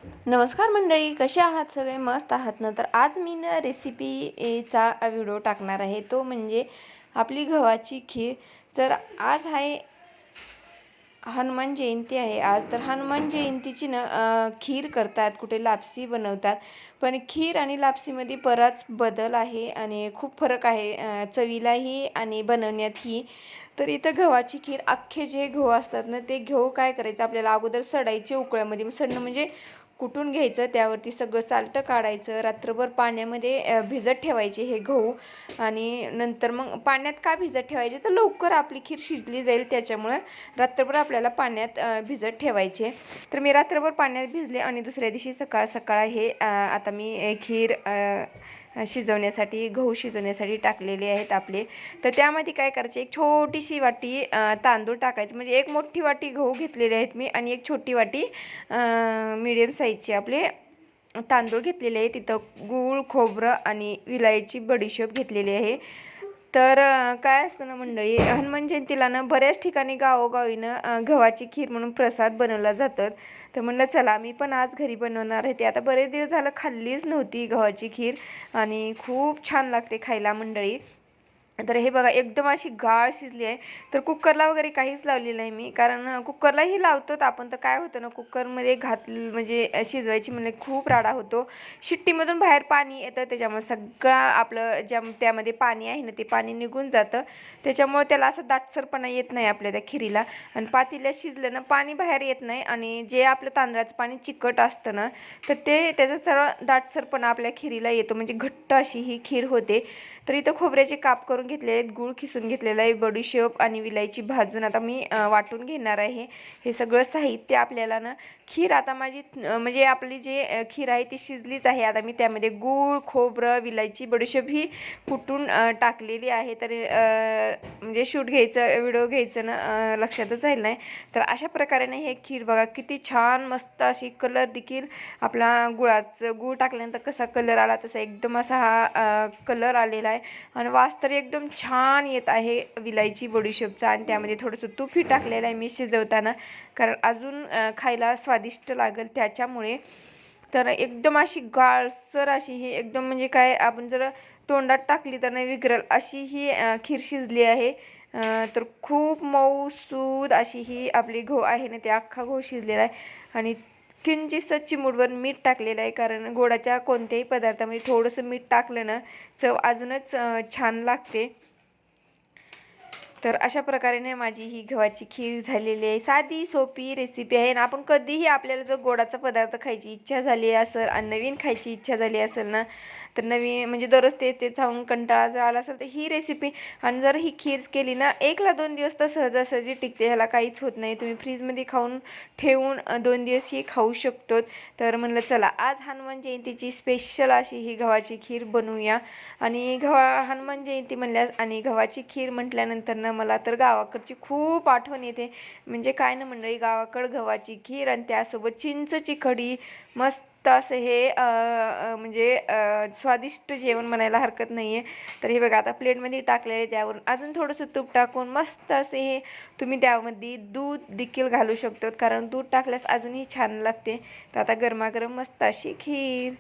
नमस्कार मंडळी, कसे आहात सगळे? मस्त आहात ना? तर आज मी ना रेसिपीचा व्हिडिओ टाकणार आहे, तो म्हणजे आपली गव्हाची खीर. तर आज आहे हनुमान जयंती आहे आज. तर हनुमान जयंतीची ना खीर करतात, कुठे लापसी बनवतात. पण खीर आणि लापसीमध्ये बराच बदल आहे आणि खूप फरक आहे चवीलाही आणि बनवण्यातही. तर इथं गव्हाची खीर अख्खे जे गहू असतात ना, ते गहू काय करायचं, आपल्याला अगोदर सडायचे उकळ्यामध्ये. सडणं म्हणजे कुटून घ्यायचं, त्यावरती सगळं सालटं काढायचं, रात्रभर पाण्यामध्ये भिजत ठेवायचे हे गहू. आणि नंतर मग पाण्यात का भिजत ठेवायचे, तर लवकर आपली खीर शिजली जाईल, त्याच्यामुळे रात्रभर आपल्याला पाण्यात भिजत ठेवायचे. तर मी रात्रभर पाण्यात भिजले आणि दुसऱ्या दिवशी सकाळ सकाळ हे आता मी खीर शिजवण्यासाठी, गहू शिजवण्यासाठी टाकलेले आहेत आपले. तर त्यामध्ये काय करायचे, एक छोटीशी वाटी तांदूळ टाकायचे. म्हणजे एक मोठी वाटी गहू घेतलेले आहेत मी आणि एक छोटी वाटी मीडियम साईजचे आपले तांदूळ घेतलेले आहे. तिथं गूळ, खोबरं आणि विलायची बडीशोप घेतलेली आहे. तर काय असतं ना मंडळी, हनुमान जयंतीला ना बऱ्याच ठिकाणी गावोगावी ना गव्हाची खीर म्हणून प्रसाद बनवला जातं. तर म्हणलं चला मी पण आज घरी बनवणार आहे. ते आता बरेच दिवस झालं खाल्लीच नव्हती गव्हाची खीर आणि खूप छान लागते खायला मंडळी. तर हे बघा, एकदम अशी गाळ शिजली आहे. तर कुकरला वगैरे काहीच लावलेलं नाही मी, कारण कुकरलाही लावतो आपण. तर काय होतं ना, कुकरमध्ये म्हणजे शिजवायची म्हणजे खूप राडा होतो. शिट्टीमधून बाहेर पाणी येतं, त्याच्यामुळे सगळं आपलं त्यामध्ये पाणी आहे ना, ते पाणी निघून जातं. त्याच्यामुळे त्याला असं दाटसरपणा येत नाही आपल्या त्या खिरीला. आणि पातेल्यात शिजलं ना, पाणी बाहेर येत नाही आणि जे आपलं तांदळाचं पाणी चिकट असतं ना, तर त्याचा थोडा दाटसरपणा आपल्या खिरीला येतो, म्हणजे घट्ट अशी ही खीर होते. तर इथं खोबऱ्याचे काप करून घेतले आहेत, गूळ खिसून घेतलेला आहे, बडीशोप आणि विलायची भाजून आता मी वाटून घेणार आहे. हे सगळं साहित्य आपल्याला ना, खीर आता माझी म्हणजे आपली जे खीर आहे ती शिजलीच आहे. आता मी त्यामध्ये गूळ, खोबरं, विलायची, बडीशोप ही कुटून टाकलेली आहे. तर म्हणजे शूट घ्यायचं, व्हिडिओ घ्यायचं ना लक्षातच राहील नाही. तर अशा प्रकारे हे खीर बघा किती छान मस्त अशी, कलर देखील आपला गूळ टाकल्यानंतर कसा कलर आला, तसा एकदम असा हा कलर आलेला आहे. आणि वास तर एकदम छान येत आहे विलायची बडीशोपचा. आणि त्यामध्ये थोडंसं तूपही टाकलेलं आहे मी शिजवताना, कारण अजून खायला स्वादिष्ट लागेल त्याच्यामुळे. तर एकदम अशी गाळसर अशी ही, एकदम म्हणजे काय, आपण जर तोंडात टाकली तर नाही विघरेल अशी ही खीर शिजली आहे. तर खूप मऊसूद अशी ही आपली गहू आहे ना, ते अख्खा गहू शिजलेला आहे. आणि किंचितसं चिमूटभर मीठ टाकलेलं आहे, कारण गोडाच्या कोणत्याही पदार्थामध्ये थोडंसं मीठ टाकलं ना, चव अजूनच छान लागते. तर अशा प्रकारे माझी ही गव्हाची खीर झालेली आहे. साधी सोपी रेसिपी आहे आणि आपण कधीही, आपल्याला जर गोडाचा पदार्थ खायची इच्छा झाली असेल आणि नवीन खायची इच्छा झाली असेल ना, तर नवीन म्हणजे दररोज ते खाऊन कंटाळा जर आला असेल तर ही रेसिपी, आणि जर ही खीर केली ना, 1 ला 2 दिवस तर सहजासहजी टिकते, ह्याला काहीच होत नाही. तुम्ही फ्रीजमध्ये खाऊन ठेवून 2 दिवस ही खाऊ शकतो. तर म्हणलं चला आज हनुमान जयंतीची स्पेशल अशी ही गव्हाची खीर बनवूया. आणि हनुमान जयंती म्हणल्यास आणि गव्हाची खीर म्हटल्यानंतर ना, मला तर गावाकडची खूप आठवण येते. म्हणजे काय ना मंडळी, गावाकडं गव्हाची खीर आणि त्यासोबत चिंचची कढी, मस्त असं हे म्हणजे स्वादिष्ट जेवण म्हणायला हरकत नाही आहे. तर हे बघा, आता प्लेटमध्ये टाकलेले, त्यावरून अजून थोडंसं तूप टाकून मस्त असे हे, तुम्ही त्यामध्ये दूध देखील घालू शकतात, कारण दूध टाकल्यास अजूनही छान लागते. तर आता गरमागरम मस्त अशी खीर.